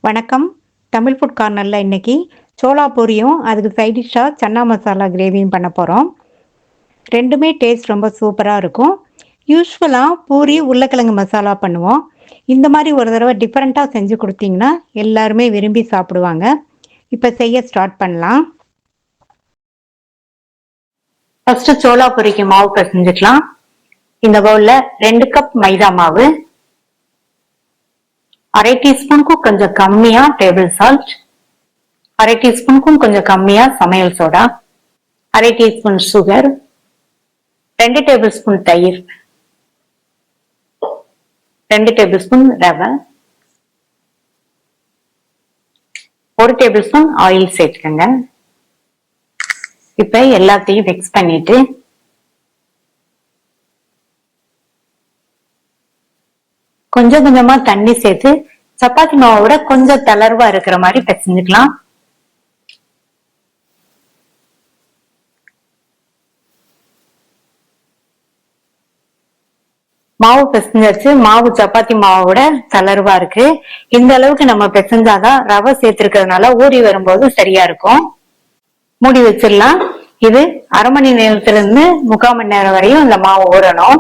வணக்கம். தமிழ் ஃபுட் கார்னர்ல இன்னைக்கு சோளா பூரியும் அதுக்கு சைட் டிஷ்ஷா சன்னா மசாலா கிரேவியும் பண்ண போகிறோம். ரெண்டுமே டேஸ்ட் ரொம்ப சூப்பராக இருக்கும். யூஸ்வலாக பூரி உருளைக்கிழங்கு மசாலா பண்ணுவோம். இந்த மாதிரி ஒரு தடவை டிஃப்ரெண்ட்டாக செஞ்சு கொடுத்தீங்கன்னா எல்லாருமே விரும்பி சாப்பிடுவாங்க. இப்போ செய்ய ஸ்டார்ட் பண்ணலாம். ஃபர்ஸ்ட் சோளா பூரிக்கு மாவு பிசைஞ்சுக்கலாம். இந்த பவுல்ல 2 கப் மைதா மாவு, அரை டீஸ்பூனுக்கும் கொஞ்சம் கம்மியா டேபிள் சால்ட், அரை டீஸ்பூனுக்கும் கொஞ்சம் கம்மியா சமையல் சோடா, அரை டீஸ்பூன் சுகர், 2 டேபிள் ஸ்பூன் தயிர், 2 டேபிள் ஸ்பூன் ரவை, 1 டேபிள் ஸ்பூன் ஆயில் சேர்த்துக்கங்க. இப்ப எல்லாத்தையும் மிக்ஸ் பண்ணிட்டு கொஞ்சம் கொஞ்சமா தண்ணி சேர்த்து சப்பாத்தி மாவோட கொஞ்சம் தளர்வா இருக்கிற மாதிரி பிசைஞ்சுக்கலாம். மாவு பிசைஞ்சாச்சு. மாவு சப்பாத்தி மாவோட தளர்வா இருக்கு. இந்த அளவுக்கு நம்ம பிசைஞ்சாதான் ரவை சேர்த்திருக்கிறதுனால ஊறி வரும்போது சரியா இருக்கும். மூடி வச்சிடலாம். இது அரை மணி நேரத்துல இருந்து 3/4 மணி நேரம் வரையும் இந்த மாவு ஊறணும்.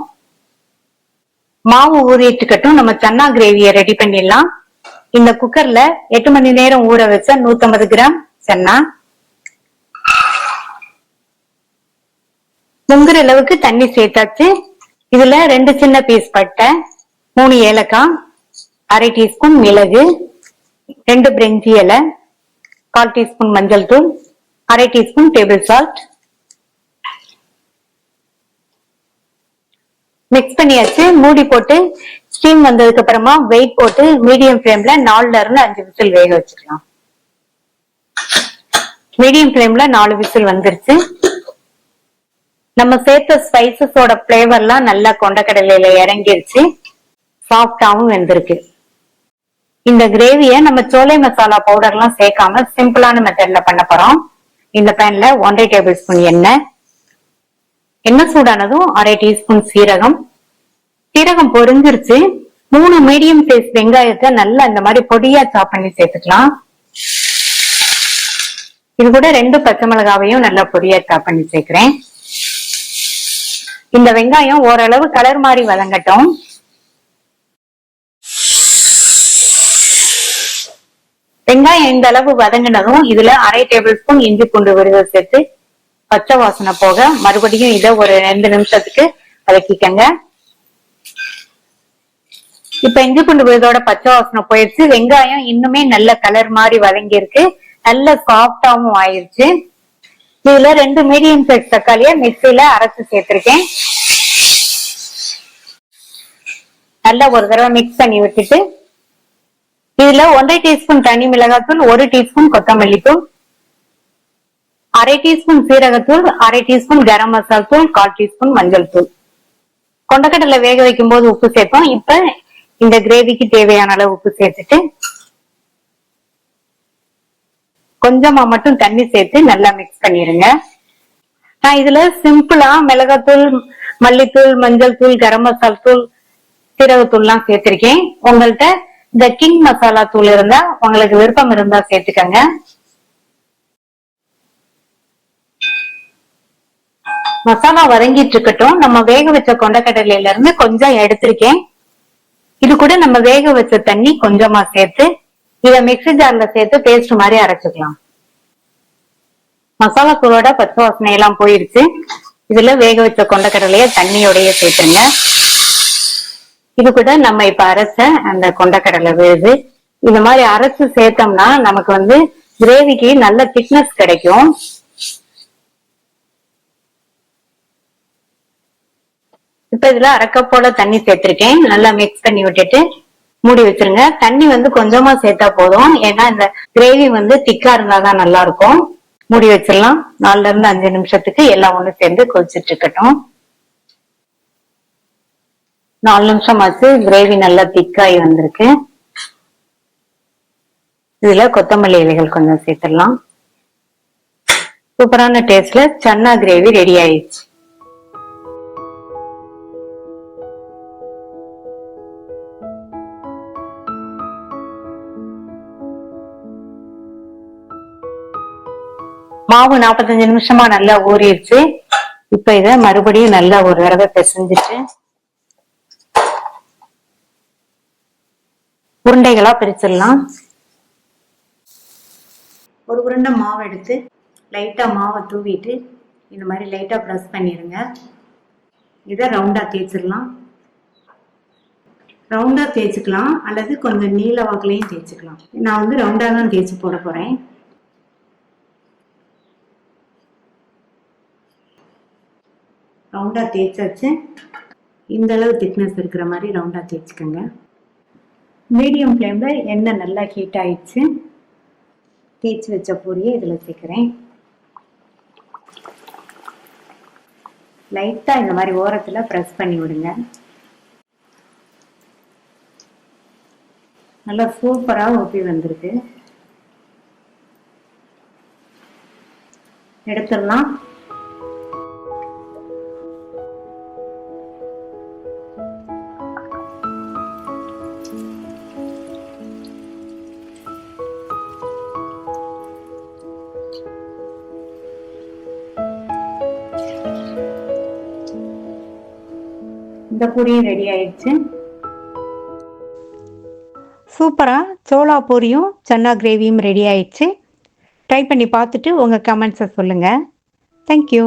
மாவு ஊறிட்டுக்கட்டும், நம்ம சன்னா கிரேவியை ரெடி பண்ணிடலாம். இந்த குக்கர்ல 8 மணி நேரம் ஊற வச்ச 150 கிராம் சன்னா, முங்குற அளவுக்கு தண்ணி சேர்த்தாச்சு. இதுல 2 சின்ன பீஸ் பட்டை, 3 ஏலக்காய், அரை டீஸ்பூன் மிளகு, 2 பிரிஞ்சி இலை, 1/4 டீஸ்பூன் மஞ்சள் தூள், அரை டீஸ்பூன் டேபிள் சால்ட் மிக்ஸ் பண்ணியாச்சு. மூடி போட்டு ஸ்டீம் வந்ததுக்கு அப்புறமா வெயிட் போட்டு மீடியம் ஃபிளேம்ல 4ல இருந்து 5 விசில் வேக வச்சுக்கலாம். மீடியம் ஃபிளேம்ல 4 விசில் வந்துருச்சு. நம்ம சேர்த்த ஸ்பைசஸோட பிளேவர்லாம் நல்லா கொண்டக்கடலையில இறங்கிருச்சு. சாஃப்டாவும் வெந்திருக்கு. இந்த கிரேவிய நம்ம சோலை மசாலா பவுடர் எல்லாம் சேர்க்காம சிம்பிளான மெத்தட்ல பண்ண போறோம். இந்த பேன்ல 1/2 டேபிள் ஸ்பூன் எண்ணெய் சூடானதும் அரை டீஸ்பூன் சீரகம் பொரிஞ்சிருச்சு. 3 மீடியம் சைஸ் வெங்காயத்தை நல்லா இந்த மாதிரி பொடியா சாப் பண்ணி சேர்த்துக்கலாம். இது கூட 2 பச்சை மிளகாவையும் நல்லா பொடியா சாப் பண்ணி சேர்க்கிறேன். இந்த வெங்காயம் ஓரளவு கலர் மாதிரி வதங்கட்டும். வெங்காயம் இந்த அளவு வதங்கினதும் இதுல அரை டேபிள் ஸ்பூன் இஞ்சி பூண்டு விழுது சேர்த்து பச்சை வாசனை போக மறுபடியும் இதை ஒரு 2 நிமிஷத்துக்கு வதக்கிக்கங்க. இப்ப இஞ்சி பூண்டு விழுதோட பச்சை வாசனை போயிடுச்சு. வெங்காயம் இன்னுமே நல்ல கலர் மாதிரி வதங்கி இருக்கு. நல்ல சாஃப்டாவும் ஆயிருச்சு. இதுல 2 மீடியம் சைஸ் தக்காளிய மிக்சியில அரைச்சு சேர்த்திருக்கேன். நல்லா ஒரு தடவை மிக்ஸ் பண்ணி விட்டுட்டு இதுல 1/2 டீஸ்பூன் தனி மிளகாத்தூள், 1 டீஸ்பூன் கொத்தமல்லி தூள், அரை டீஸ்பூன் சீரகத்தூள், அரை டீஸ்பூன் கரம் மசாலா தூள், 1/4 டீஸ்பூன் மஞ்சள் தூள். கொண்டக்கடலை வேக வைக்கும் போது உப்பு சேர்த்தோம். இப்ப இந்த கிரேவிக்கு தேவையான அளவு உப்பு சேர்த்துட்டு கொஞ்சமா மட்டும் தண்ணி சேர்த்து நல்லா மிக்ஸ் பண்ணிருங்க. நான் இதுல சிம்பிளா மிளகாத்தூள், மல்லித்தூள், மஞ்சள் தூள், கரம் மசாலா தூள், சீரகத்தூள் எல்லாம் சேர்த்திருக்கேன். உங்கள்கிட்ட இந்த கிங் மசாலா தூள் இருந்தா உங்களுக்கு விருப்பம் இருந்தா சேர்த்துக்கங்க. மசாலா வதங்கிட்டு இருக்கட்டும். நம்ம வேக வச்ச கொண்டக்கடலையில இருந்து கொஞ்சம் எடுத்திருக்கேன். இது கூட நம்ம வேக வச்ச தண்ணி கொஞ்சமா சேர்த்து இத மிக்ஸி ஜார்ல சேர்த்து பேஸ்ட் மாதிரி அரைச்சுக்கலாம். மசாலா தூளோட பச்சை வாசனை எல்லாம் போயிருச்சு. இதுல வேக வச்ச கொண்டக்கடலைய தண்ணியோடய சேர்த்துருங்க. இது கூட நம்ம இப்ப அரைச்ச அந்த கொண்டக்கடலை விழுது இந்த மாதிரி அரைச்சு சேர்த்தோம்னா நமக்கு கிரேவிக்கு நல்ல திக்னஸ் கிடைக்கும். இப்ப இதுல அரை கப்போட தண்ணி சேர்த்திருக்கேன். நல்லா மிக்ஸ் பண்ணி விட்டுட்டு மூடி வச்சிருங்க. தண்ணி கொஞ்சமா சேர்த்தா போதும். ஏன்னா இந்த கிரேவி திக்கா இருந்தாதான் நல்லா இருக்கும். மூடி வச்சிடலாம். 4ல இருந்து 5 நிமிஷத்துக்கு எல்லாம் ஒண்ணு சேர்ந்து கொதிச்சுட்டு இருக்கட்டும். 4 நிமிஷம் ஆச்சு. கிரேவி நல்லா திக்காயி வந்திருக்கு. இதுல கொத்தமல்லி இலைகள் கொஞ்சம் சேர்த்துடலாம். சூப்பரான டேஸ்ட்ல சன்னா கிரேவி ரெடி ஆயிடுச்சு. மாவு 45 நிமிஷமா நல்லா ஊறிடுச்சு. இப்ப இத மறுபடியும் நல்லா ஒரு தடவை பிசைஞ்சிட்டு உருண்டைகளா பிரிச்சிடலாம். ஒரு உருண்டை மாவு எடுத்து லைட்டா மாவை தூவிட்டு இந்த மாதிரி லைட்டா ப்ரெஸ் பண்ணிருங்க. இதை ரவுண்டா தேய்ச்சிடலாம். ரவுண்டா தேய்ச்சிக்கலாம் அல்லது கொஞ்சம் நீள வாக்குலையும் தேய்ச்சிக்கலாம். நான் வந்து ரவுண்டா தான் தேய்ச்சி போட போறேன். ரவுண்டா தேய்ச்சாச்சு. இந்த அளவு திக்னஸ் இருக்கிற மாதிரி ரவுண்டா தேய்ச்சிக்கோங்க. மீடியம் ஃப்ளேம்ல எண்ணெய் நல்லா ஹீட் ஆயிடுச்சு. தேய்ச்சி வச்ச பூரியை இதுல சேர்க்கிறேன். லைட்டா இந்த மாதிரி ஓரத்துல பிரஸ் பண்ணி விடுங்க. நல்லா சூப்பரா ஊற்றி வந்திருக்கு. எடுத்துடலாம். இந்த பூரியும் ரெடி ஆயிடுச்சு. சூப்பரா சோளா பூரியும் சன்னா கிரேவியும் ரெடி ஆயிடுச்சு. ட்ரை பண்ணி பார்த்துட்டு உங்க கமெண்ட்ஸை சொல்லுங்க. தேங்க்யூ.